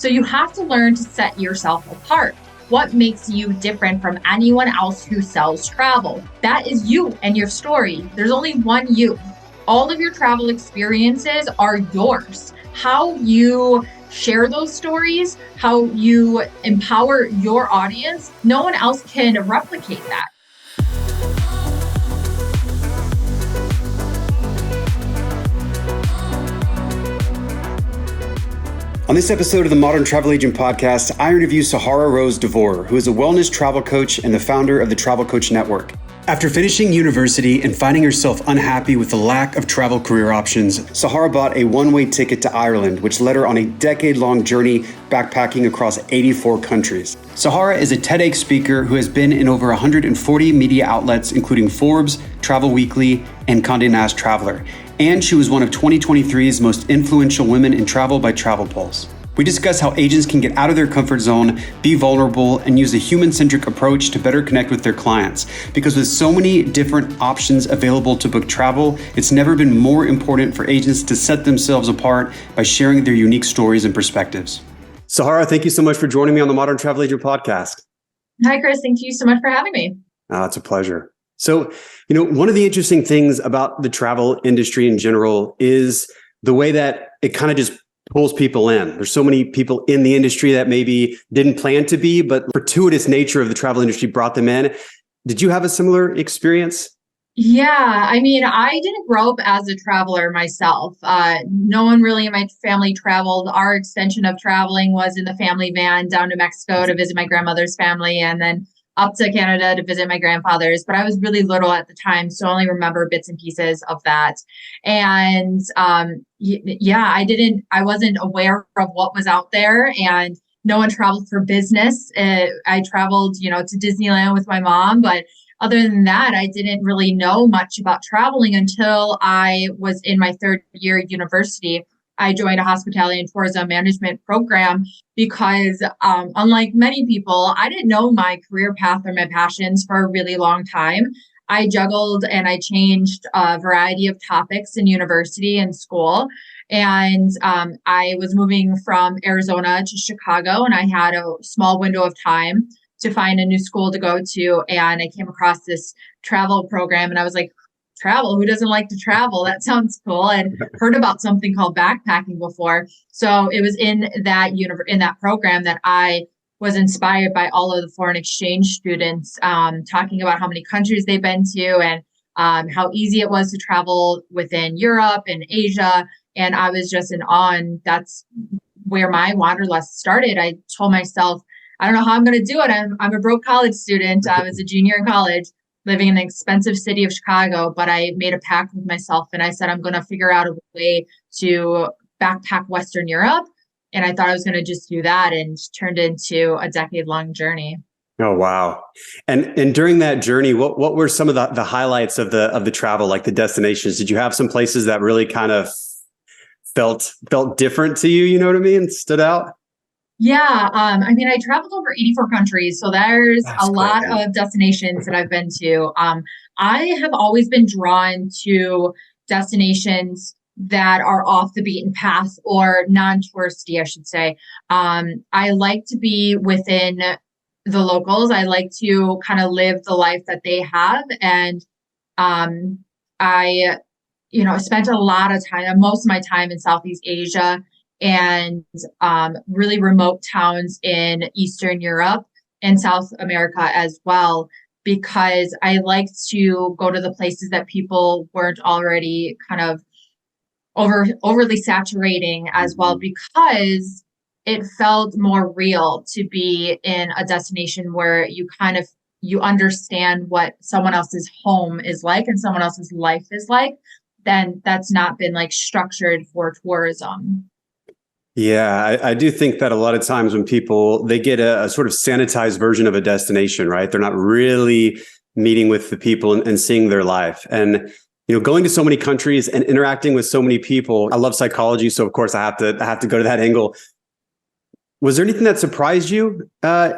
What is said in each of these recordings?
So you have to learn to set yourself apart. What makes you different from anyone else who sells travel? That is you and your story. There's only one you. All of your travel experiences are yours. How you share those stories, how you empower your audience, no one else can replicate that. On this episode of the Modern Travel Agent Podcast, I interview Sahara Rose De Vore, who is a wellness travel coach and the founder of the Travel Coach Network. After finishing university and finding herself unhappy with the lack of travel career options, Sahara bought a one-way ticket to Ireland, which led her on a decade-long journey backpacking across 84 countries. Sahara is a TEDx speaker who has been in over 140 media outlets, including Forbes, Travel Weekly, and Condé Nast Traveler. And she was one of 2023's most influential women in travel by TravelPulse. We discuss how agents can get out of their comfort zone, be vulnerable, and use a human-centric approach to better connect with their clients. Because with so many different options available to book travel, it's never been more important for agents to set themselves apart by sharing their unique stories and perspectives. Sahara, thank you so much for joining me on the Modern Travel Agent Podcast. Hi, Chris. Thank you so much for having me. It's a pleasure. So, one of the interesting things about the travel industry in general is the way that it kind of just pulls people in. There's so many people in the industry that maybe didn't plan to be, but the fortuitous nature of the travel industry brought them in. Did you have a similar experience? Yeah, I didn't grow up as a traveler myself. No one really in my family traveled. Our extension of traveling was in the family van down to Mexico to visit my grandmother's family, and then up to Canada to visit my grandfather's, but I was really little at the time, so I only remember bits and pieces of that. And I wasn't aware of what was out there, and no one traveled for business. I traveled, to Disneyland with my mom, but other than that, I didn't really know much about traveling until I was in my third year at university. I joined a hospitality and tourism management program because unlike many people, I didn't know my career path or my passions for a really long time. I juggled and I changed a variety of topics in university and school. And I was moving from Arizona to Chicago, and I had a small window of time to find a new school to go to. And I came across this travel program, and I was like, travel? Who doesn't like to travel? That sounds cool. I'd heard about something called backpacking before. So it was in that program that I was inspired by all of the foreign exchange students talking about how many countries they've been to and how easy it was to travel within Europe and Asia. And I was just in awe. And that's where my wanderlust started. I told myself, I don't know how I'm going to do it. I'm a broke college student. I was a junior in college, living in the expensive city of Chicago, but I made a pact with myself and I said, I'm going to figure out a way to backpack Western Europe. And I thought I was going to just do that, and turned into a decade-long journey. Oh, wow. And during that journey, what were some of the highlights of the travel, like the destinations? Did you have some places that really kind of felt different to you, you know what I mean, stood out? Yeah. I traveled over 84 countries. So there's a lot of destinations that I've been to. I have always been drawn to destinations that are off the beaten path, or non-touristy, I should say. I like to be within the locals. I like to kind of live the life that they have. And I spent a lot of time, most of my time in Southeast Asia, and really remote towns in Eastern Europe and South America as well, because I like to go to the places that people weren't already kind of overly saturating as well, because it felt more real to be in a destination where you understand what someone else's home is like and someone else's life is like. Then that's not been like structured for tourism. Yeah, I do think that a lot of times when people, they get a sort of sanitized version of a destination, right? They're not really meeting with the people and seeing their life. And, going to so many countries and interacting with so many people. I love psychology, so of course I have to go to that angle. Was there anything that surprised you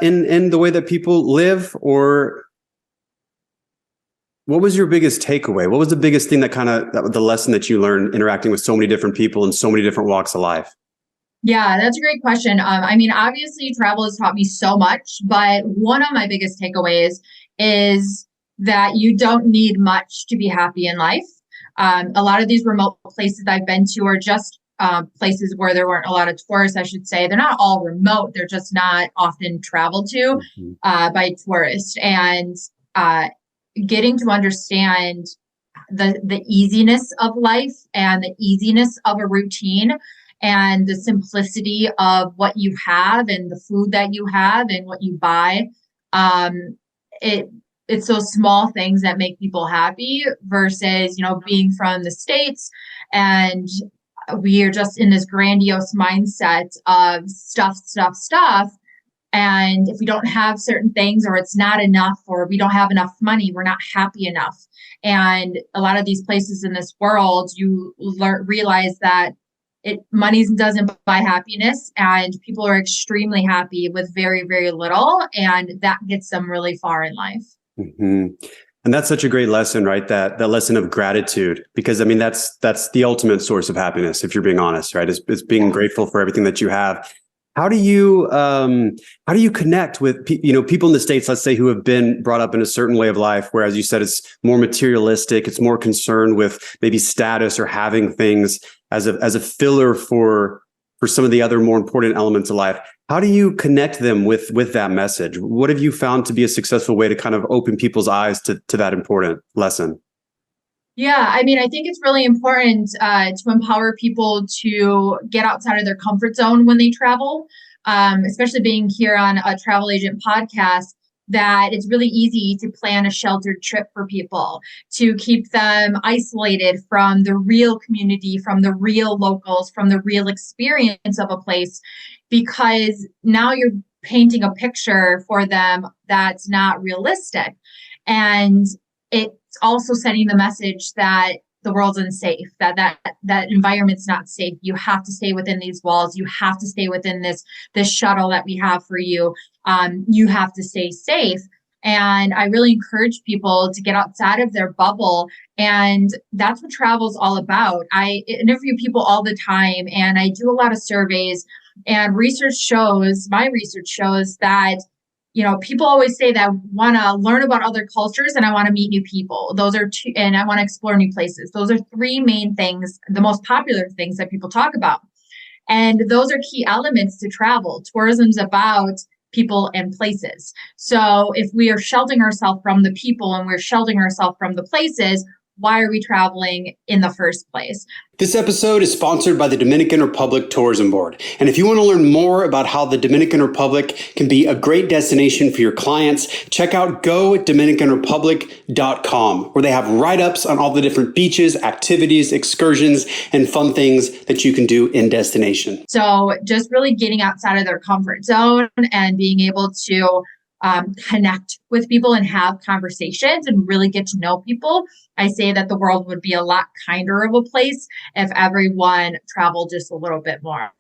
in the way that people live, or what was your biggest takeaway? What was the biggest thing that the lesson that you learned interacting with so many different people in so many different walks of life? Yeah, that's a great question. I mean, obviously, travel has taught me so much, but one of my biggest takeaways is that you don't need much to be happy in life. A lot of these remote places I've been to are just places where there weren't a lot of tourists, I should say. They're not all remote, they're just not often traveled to Mhm. by tourists. And uh, getting to understand the easiness of life and the easiness of a routine and the simplicity of what you have and the food that you have and what you buy. Um, it it's those small things that make people happy versus, being from the States and we are just in this grandiose mindset of stuff, stuff, stuff. And if we don't have certain things or it's not enough or we don't have enough money, we're not happy enough. And a lot of these places in this world, you realize that money doesn't buy happiness and people are extremely happy with very, very little. And that gets them really far in life. Hmm. And that's such a great lesson, right? That lesson of gratitude, because I mean, that's the ultimate source of happiness, if you're being honest, right? Is being grateful for everything that you have. How do you connect with people in the States, let's say, who have been brought up in a certain way of life, where, as you said, it's more materialistic, it's more concerned with maybe status or having things as a filler for some of the other more important elements of life. How do you connect them with that message? What have you found to be a successful way to kind of open people's eyes to that important lesson? Yeah, I mean, I think it's really important to empower people to get outside of their comfort zone when they travel, especially being here on a travel agent podcast, that it's really easy to plan a sheltered trip for people, to keep them isolated from the real community, from the real locals, from the real experience of a place, because now you're painting a picture for them that's not realistic. And it's also sending the message that the world's unsafe, that environment's not safe. You have to stay within these walls. You have to stay within this shuttle that we have for you. You have to stay safe. And I really encourage people to get outside of their bubble. And that's what travel is all about. I interview people all the time and I do a lot of surveys, and my research shows that people always say that I want to learn about other cultures and I want to meet new people. Those are two, and I want to explore new places. Those are three main things, the most popular things that people talk about. And those are key elements to travel. Tourism's about people and places. So if we are sheltering ourselves from the people and we're sheltering ourselves from the places, why are we traveling in the first place? This episode is sponsored by the Dominican Republic Tourism Board. And if you want to learn more about how the Dominican Republic can be a great destination for your clients, check out GoDominicanRepublic.com, where they have write-ups on all the different beaches, activities, excursions, and fun things that you can do in destination. So just really getting outside of their comfort zone and being able to connect with people and have conversations and really get to know people. I say that the world would be a lot kinder of a place if everyone traveled just a little bit more.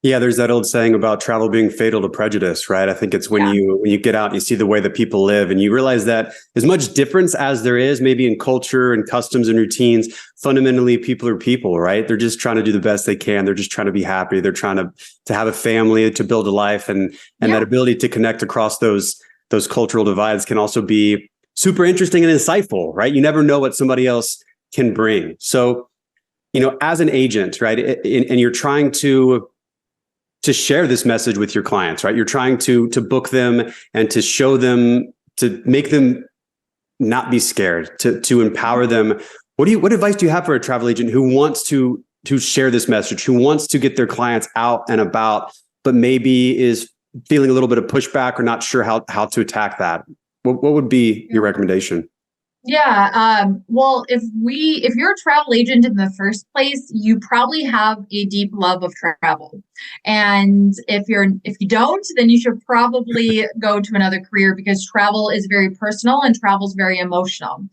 Yeah, there's that old saying about travel being fatal to prejudice, right? I think it's when you get out and you see the way that people live and you realize that as much difference as there is maybe in culture and customs and routines, fundamentally people are people, right? They're just trying to do the best they can. They're just trying to be happy. They're trying to have a family, to build a life, and that ability to connect across those cultural divides can also be super interesting and insightful, right? You never know what somebody else can bring. So, as an agent, right, and you're trying to share this message with your clients, right? You're trying to book them and to show them, to make them not be scared, to empower them. What advice do you have for a travel agent who wants to share this message, who wants to get their clients out and about, but maybe is feeling a little bit of pushback or not sure how to attack that? What would be your recommendation? Yeah. Well, if you're a travel agent in the first place, you probably have a deep love of travel. And if you don't, then you should probably go to another career, because travel is very personal and travel is very emotional.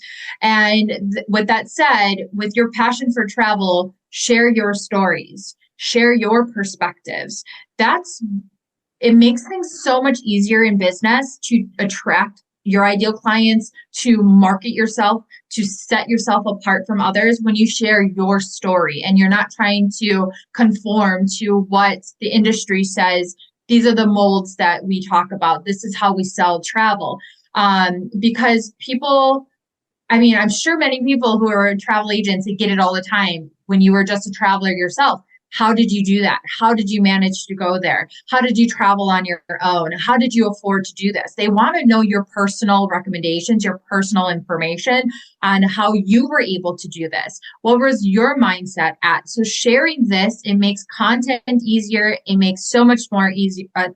And with that said, with your passion for travel, share your stories, share your perspectives. It makes things so much easier in business to attract your ideal clients, to market yourself, to set yourself apart from others when you share your story and you're not trying to conform to what the industry says. These are the molds that we talk about. This is how we sell travel. Because people, I mean, I'm sure many people who are travel agents, they get it all the time. When you were just a traveler yourself, how did you do that? How did you manage to go there? How did you travel on your own? How did you afford to do this? They want to know your personal recommendations, your personal information on how you were able to do this. What was your mindset at? So sharing this, it makes content easier. It makes so much more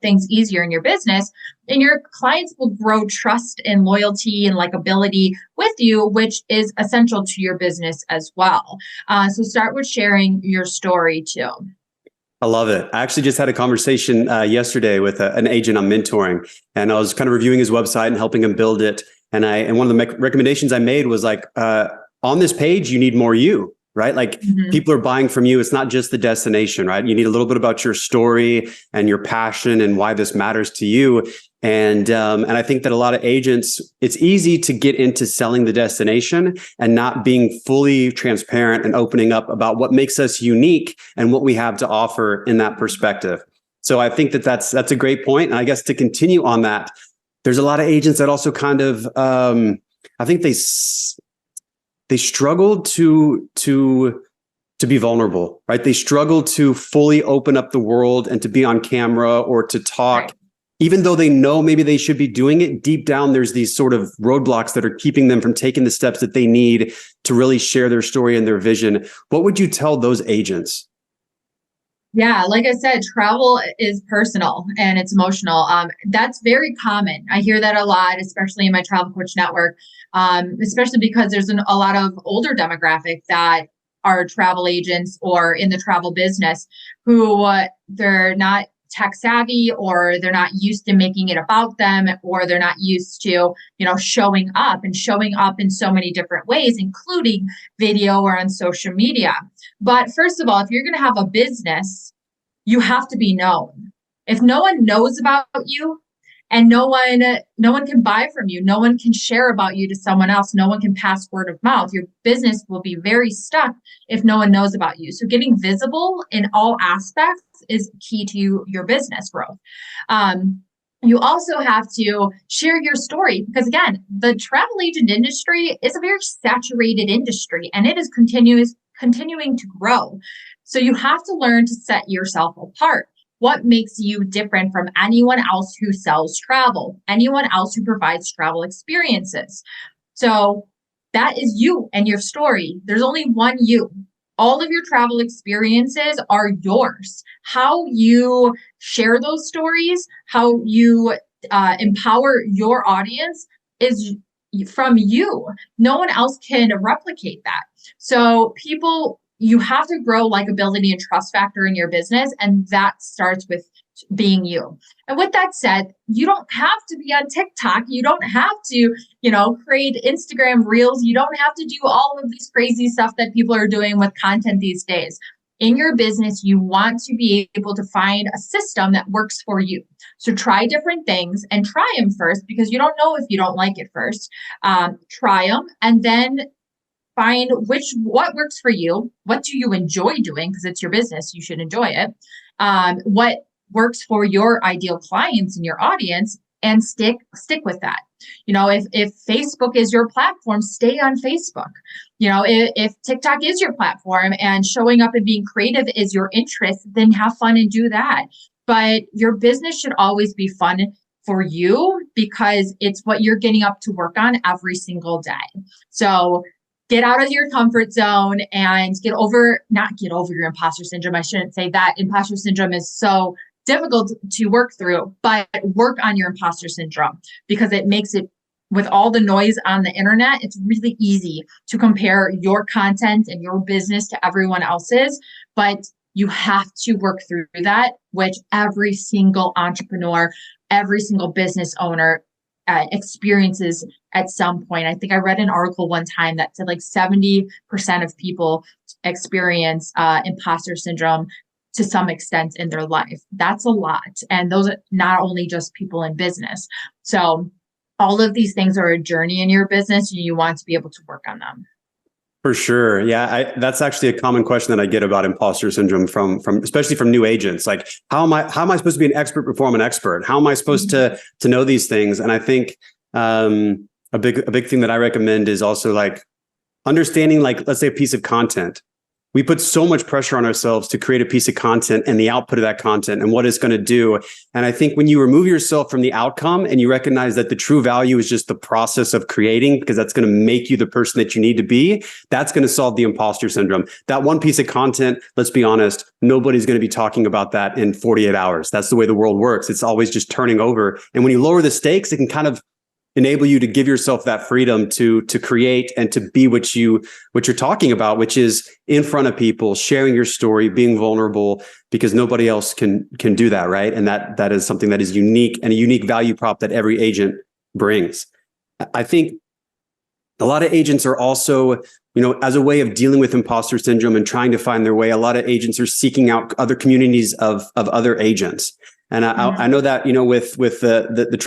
things easier in your business. And your clients will grow trust and loyalty and likability with you, which is essential to your business as well. So start with sharing your story too. I love it. I actually just had a conversation yesterday with an agent I'm mentoring, and I was kind of reviewing his website and helping him build it. And one of the recommendations I made was like, on this page, you need more you. Right? Like people are buying from you. It's not just the destination, right? You need a little bit about your story and your passion and why this matters to you. And I think that a lot of agents, it's easy to get into selling the destination and not being fully transparent and opening up about what makes us unique and what we have to offer in that perspective. So I think that that's a great point. And I guess to continue on that, there's a lot of agents that also kind of, I think they struggle to be vulnerable, right? They struggle to fully open up the world and to be on camera or to talk, right. Even though they know maybe they should be doing it. Deep down, there's these sort of roadblocks that are keeping them from taking the steps that they need to really share their story and their vision. What would you tell those agents? Yeah, like I said, travel is personal and it's emotional. That's very common. I hear that a lot, especially in my travel coach network, especially because there's a lot of older demographic that are travel agents or in the travel business who they're not tech savvy, or they're not used to making it about them, or they're not used to, showing up in so many different ways, including video or on social media. But first of all, if you're going to have a business, you have to be known. If no one knows about you and no one can buy from you, no one can share about you to someone else, no one can pass word of mouth, your business will be very stuck if no one knows about you. So getting visible in all aspects is key to your business growth. You also have to share your story because, again, the travel agent industry is a very saturated industry and it is continuing to grow. So you have to learn to set yourself apart. What makes you different from anyone else who sells travel, anyone else who provides travel experiences? So that is you and your story. There's only one you. All of your travel experiences are yours. How you share those stories, how you empower your audience is from you. No one else can replicate that. So you have to grow likability and trust factor in your business, and that starts with being you. And with that said, you don't have to be on TikTok. You don't have to, create Instagram reels. You don't have to do all of these crazy stuff that people are doing with content these days. In your business, you want to be able to find a system that works for you. So try different things and try them first, because you don't know if you don't like it first. Try them and then find what works for you. What do you enjoy doing? Because it's your business, you should enjoy it. What works for your ideal clients and your audience, and stick with that. If Facebook is your platform, stay on Facebook. If TikTok is your platform and showing up and being creative is your interest, then have fun and do that. But your business should always be fun for you because it's what you're getting up to work on every single day. So get out of your comfort zone and not get over your imposter syndrome. I shouldn't say that. Imposter syndrome is so difficult to work through, but work on your imposter syndrome because it makes it, with all the noise on the internet, it's really easy to compare your content and your business to everyone else's, but you have to work through that, which every single entrepreneur, every single business owner experiences at some point. I think I read an article one time that said like 70% of people experience imposter syndrome to some extent in their life. That's a lot. And those are not only just people in business. So all of these things are a journey in your business, and you want to be able to work on them. For sure. Yeah. That's actually a common question that I get about imposter syndrome from especially from new agents. Like, how am I supposed to be an expert before I'm an expert? How am I supposed to know these things? And I think, a big thing that I recommend is also like understanding, like, let's say a piece of content. We put so much pressure on ourselves to create a piece of content and the output of that content and what it's going to do. And I think when you remove yourself from the outcome and you recognize that the true value is just the process of creating, because that's going to make you the person that you need to be, that's going to solve the imposter syndrome. That one piece of content, let's be honest, nobody's going to be talking about that in 48 hours. That's the way the world works. It's always just turning over. And when you lower the stakes, it can kind of enable you to give yourself that freedom to create and to be what you're talking about, which is in front of people, sharing your story, being vulnerable, because nobody else can do that, right? And that is something that is unique, and a unique value prop that every agent brings. I think a lot of agents are also, as a way of dealing with imposter syndrome and trying to find their way, a lot of agents are seeking out other communities of other agents. And I know that, with the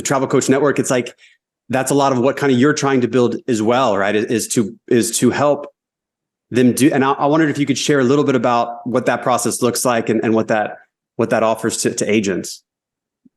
travel coach network, it's like, that's a lot of what kind of you're trying to build as well, right? Is to help them do. And I wondered if you could share a little bit about what that process looks like and what that offers to agents.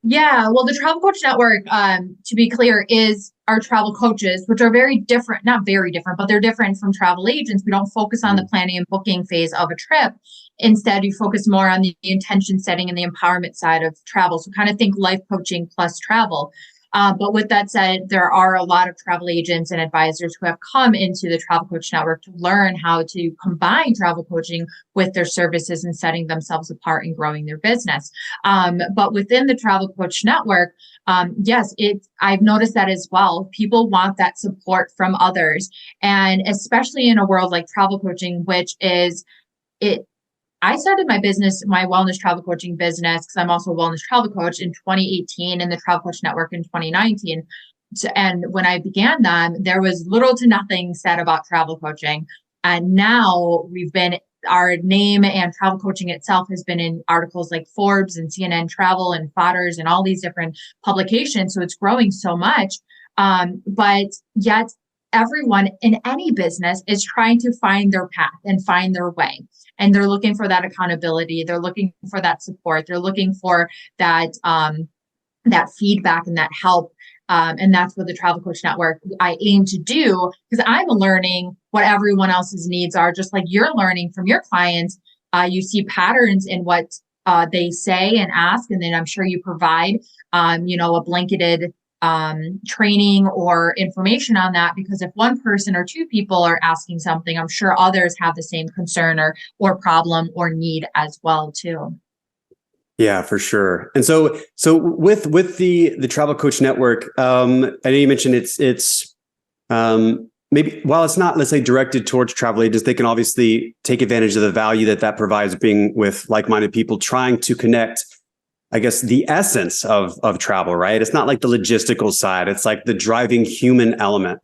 Yeah, well, the Travel Coach Network, to be clear, is our travel coaches, which are very different, not very different, but they're different from travel agents. We don't focus on the planning and booking phase of a trip. Instead, you focus more on the intention setting and the empowerment side of travel. So kind of think life coaching plus travel. But with that said, there are a lot of travel agents and advisors who have come into the Travel Coach Network to learn how to combine travel coaching with their services and setting themselves apart and growing their business. But within the Travel Coach Network, yes, I've noticed that as well. People want that support from others. And especially in a world like travel coaching, which is I started my business, my wellness travel coaching business, because I'm also a wellness travel coach, in 2018, and the Travel Coach Network in 2019. And when I began them, there was little to nothing said about travel coaching. And now our name and travel coaching itself has been in articles like Forbes and CNN Travel and Fodders and all these different publications. So it's growing so much. But yet everyone in any business is trying to find their path and find their way. And they're looking for that accountability. They're looking for that support. They're looking for that feedback and that help. And that's what the Travel Coach Network I aim to do, because I'm learning what everyone else's needs are, just like you're learning from your clients. You see patterns in what they say and ask, and then I'm sure you provide, a blanketed training or information on that, because if one person or two people are asking something, I'm sure others have the same concern or problem or need as well too. Yeah, for sure. And so with the Travel Coach Network, I know you mentioned it's maybe while it's not, let's say, directed towards travel agents, they can obviously take advantage of the value that provides, being with like-minded people trying to connect, I guess, the essence of travel, right? It's not like the logistical side. It's like the driving human element.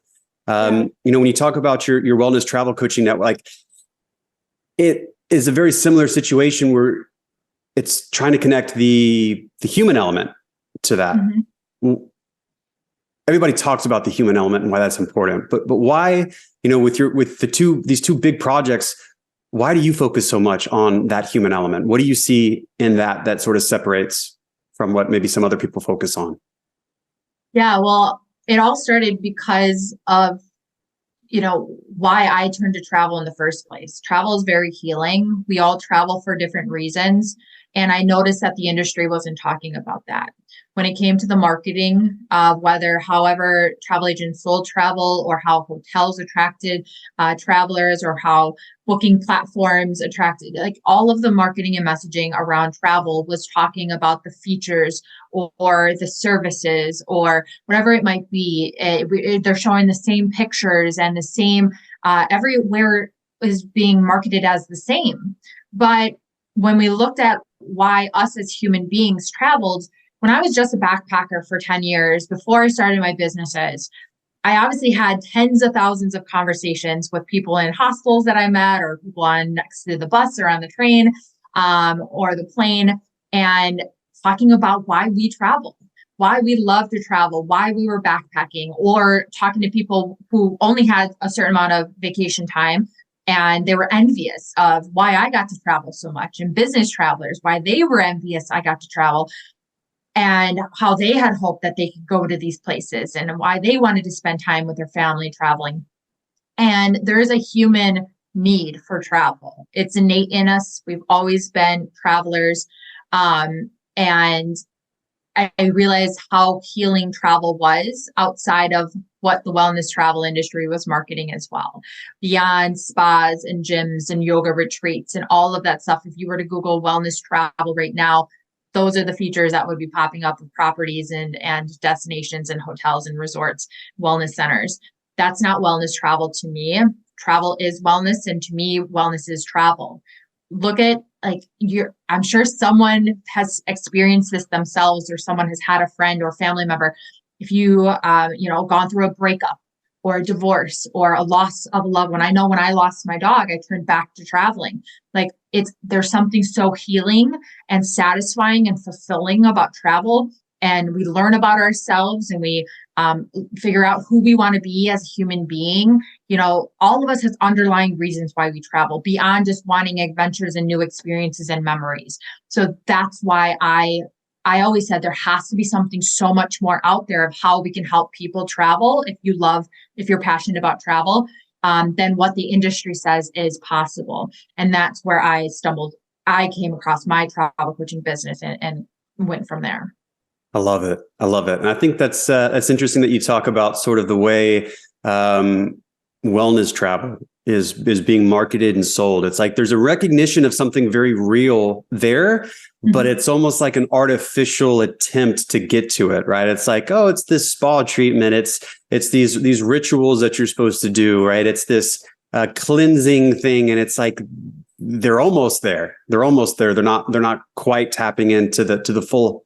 When you talk about your wellness travel coaching network, like, it is a very similar situation where it's trying to connect the human element to that. Mm-hmm. Everybody talks about the human element and why that's important, but why, with these two big projects, why do you focus so much on that human element? What do you see in that sort of separates from what maybe some other people focus on? Yeah, well, it all started because of, why I turned to travel in the first place. Travel is very healing. We all travel for different reasons. And I noticed that the industry wasn't talking about that. When it came to the marketing, however travel agents sold travel, or how hotels attracted travelers, or how booking platforms attracted, like, all of the marketing and messaging around travel was talking about the features or the services or whatever it might be. They're showing the same pictures and the same, everywhere is being marketed as the same. But when we looked at why us as human beings traveled, when I was just a backpacker for 10 years before I started my businesses, I obviously had tens of thousands of conversations with people in hostels that I met, or people on next to the bus or on the train, or the plane, and talking about why we travel. why we love to travel, why we were backpacking, or talking to people who only had a certain amount of vacation time and they were envious of why I got to travel so much, and business travelers, why they were envious I got to travel, and how they had hoped that they could go to these places and why they wanted to spend time with their family traveling. And there is a human need for travel. It's innate in us. We've always been travelers. And I realized how healing travel was outside of what the wellness travel industry was marketing as well. Beyond spas and gyms and yoga retreats and all of that stuff. If you were to Google wellness travel right now, those are the features that would be popping up of properties and destinations and hotels and resorts, wellness centers. That's not wellness travel to me. Travel is wellness. And to me, wellness is travel. Look at I'm sure someone has experienced this themselves, or someone has had a friend or family member. If you, gone through a breakup or a divorce or a loss of a loved one. I know when I lost my dog, I turned back to traveling. There's something so healing and satisfying and fulfilling about travel. And we learn about ourselves, and we figure out who we want to be as a human being. All of us has underlying reasons why we travel beyond just wanting adventures and new experiences and memories. So that's why I always said there has to be something so much more out there of how we can help people travel. If you're passionate about travel, then what the industry says is possible. And that's where I came across my travel coaching business and went from there. I love it. And I think that's interesting that you talk about sort of the way wellness travel is being marketed and sold. It's like there's a recognition of something very real there, but it's almost like an artificial attempt to get to it, right? It's like, oh, it's this spa treatment. It's these rituals that you're supposed to do, right? It's this cleansing thing, and it's like they're almost there. They're not quite tapping into the full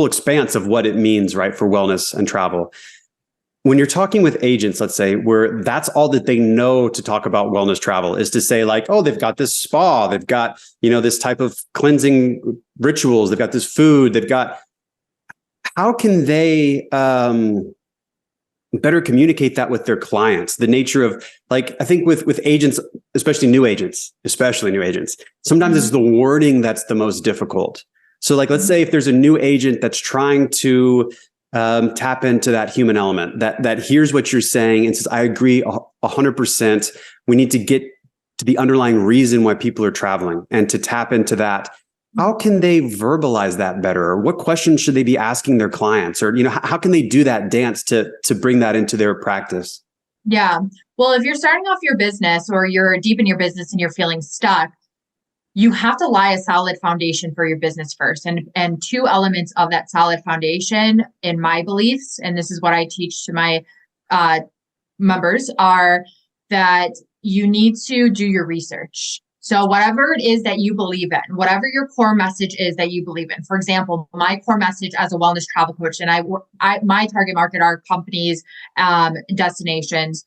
expanse of what it means, right, for wellness and travel. When you're talking with agents, let's say, where that's all that they know to talk about wellness travel is to say like, oh, they've got this spa, they've got, this type of cleansing rituals, they've got this food, how can they better communicate that with their clients? The nature of, I think with agents, especially new agents, sometimes it's the wording that's the most difficult. So let's say if there's a new agent that's trying to tap into that human element, that hears what you're saying and says, I agree 100%. We need to get to the underlying reason why people are traveling and to tap into that. How can they verbalize that better? Or what questions should they be asking their clients? Or, how can they do that dance to bring that into their practice? Yeah. Well, if you're starting off your business or you're deep in your business and you're feeling stuck, you have to lay a solid foundation for your business first. And two elements of that solid foundation, in my beliefs, and this is what I teach to my members, are that you need to do your research. So whatever it is that you believe in, whatever your core message is that you believe in. For example, my core message as a wellness travel coach, and my target market are companies, destinations,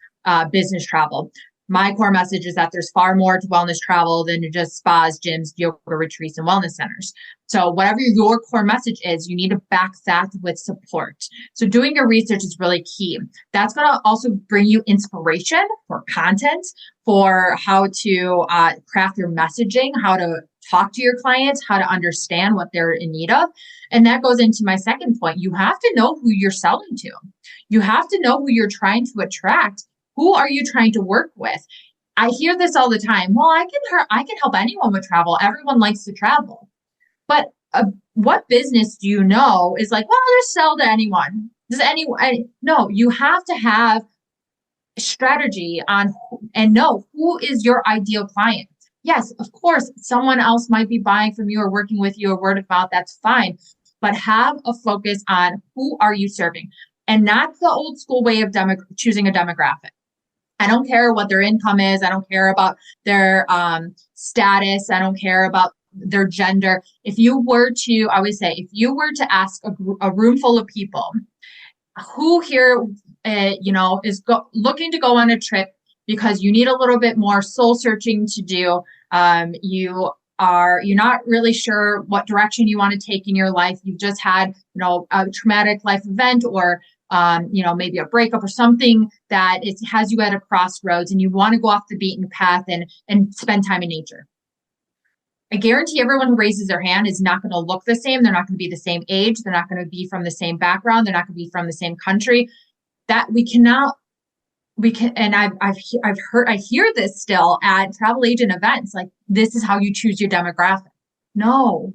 business travel. My core message is that there's far more to wellness travel than just spas, gyms, yoga retreats, and wellness centers. So whatever your core message is, you need to back that with support. So doing your research is really key. That's going to also bring you inspiration for content, for how to craft your messaging, how to talk to your clients, how to understand what they're in need of. And that goes into my second point. You have to know who you're selling to. You have to know who you're trying to attract. Who are you trying to work with? I hear this all the time. Well, I can help anyone with travel. Everyone likes to travel. But what business do you know is like, well, just sell to anyone. Does anyone? No, you have to have a strategy on and know who is your ideal client. Yes, of course, someone else might be buying from you or working with you or word of mouth. That's fine. But have a focus on who are you serving, and not the old school way of choosing a demographic. I don't care what their income is. I don't care about their status. I don't care about their gender. I always say, if you were to ask a room full of people, who here, is looking to go on a trip because you need a little bit more soul searching to do. You you're not really sure what direction you want to take in your life. You've just had, a traumatic life event or, maybe a breakup or something that has you at a crossroads and you want to go off the beaten path and spend time in nature. I guarantee everyone who raises their hand is not going to look the same. They're not going to be the same age. They're not going to be from the same background. They're not going to be from the same country. That we can, and I hear this still at travel agent events, like, this is how you choose your demographic. No.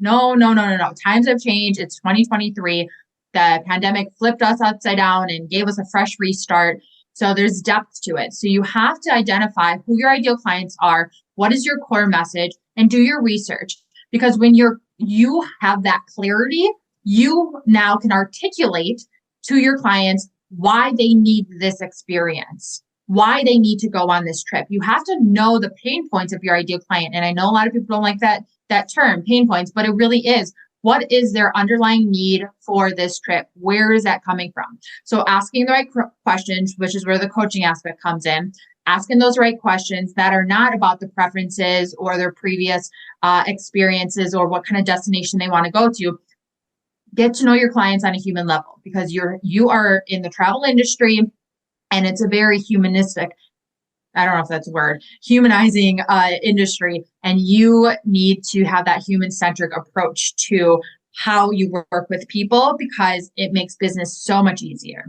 Times have changed. It's 2023. The pandemic flipped us upside down and gave us a fresh restart. So there's depth to it. So you have to identify who your ideal clients are, what is your core message, and do your research. Because when you have that clarity, you now can articulate to your clients why they need this experience, why they need to go on this trip. You have to know the pain points of your ideal client. And I know a lot of people don't like that term, pain points, but it really is. What is their underlying need for this trip? Where is that coming from? So asking the right questions, which is where the coaching aspect comes in, asking those right questions that are not about the preferences or their previous experiences or what kind of destination they want to go to. Get to know your clients on a human level, because you are in the travel industry and it's a very humanistic, I don't know if that's a word, humanizing industry. And you need to have that human-centric approach to how you work with people, because it makes business so much easier.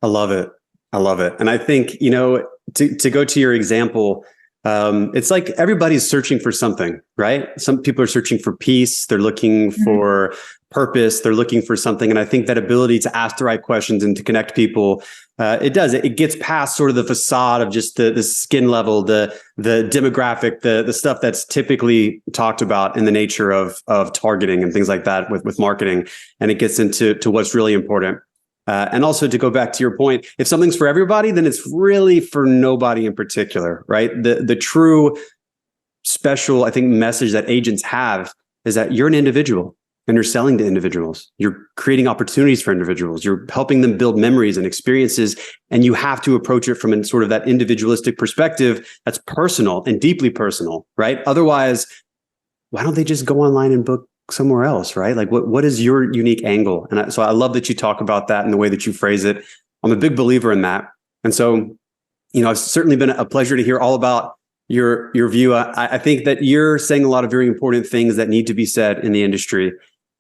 I love it. And I think, to go to your example, it's like everybody's searching for something, right? Some people are searching for peace. They're looking for purpose. They're looking for something. And I think that ability to ask the right questions and to connect people, it gets past sort of the facade of just the skin level, the demographic, the stuff that's typically talked about in the nature of targeting and things like that with marketing. And it gets into what's really important. And also, to go back to your point, if something's for everybody, then it's really for nobody in particular, right? The true special, I think, message that agents have is that you're an individual and you're selling to individuals. You're creating opportunities for individuals. You're helping them build memories and experiences. And you have to approach it from a sort of that individualistic perspective that's personal and deeply personal, right? Otherwise, why don't they just go online and book somewhere else, right? Like, what is your unique angle? And so I love that you talk about that and the way that you phrase it. I'm a big believer in that. And so, it's certainly been a pleasure to hear all about your view. I think that you're saying a lot of very important things that need to be said in the industry.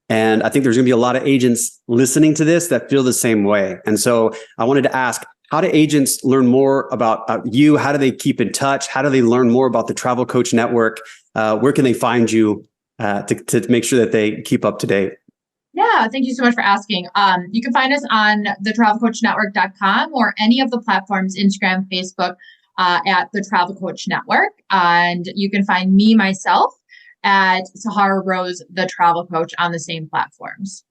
And I think there's going to be a lot of agents listening to this that feel the same way. And so I wanted to ask, how do agents learn more about you? How do they keep in touch? How do they learn more about the Travel Coach Network? Where can they find you to make sure that they keep up to date? Yeah, thank you so much for asking. You can find us on the TravelCoachNetwork.com or any of the platforms, Instagram, Facebook, at the Travel Coach Network. And you can find me, myself, at Sahara Rose, the Travel Coach, on the same platforms.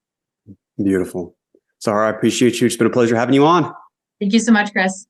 Beautiful. Sahara, I appreciate you. It's been a pleasure having you on. Thank you so much, Chris.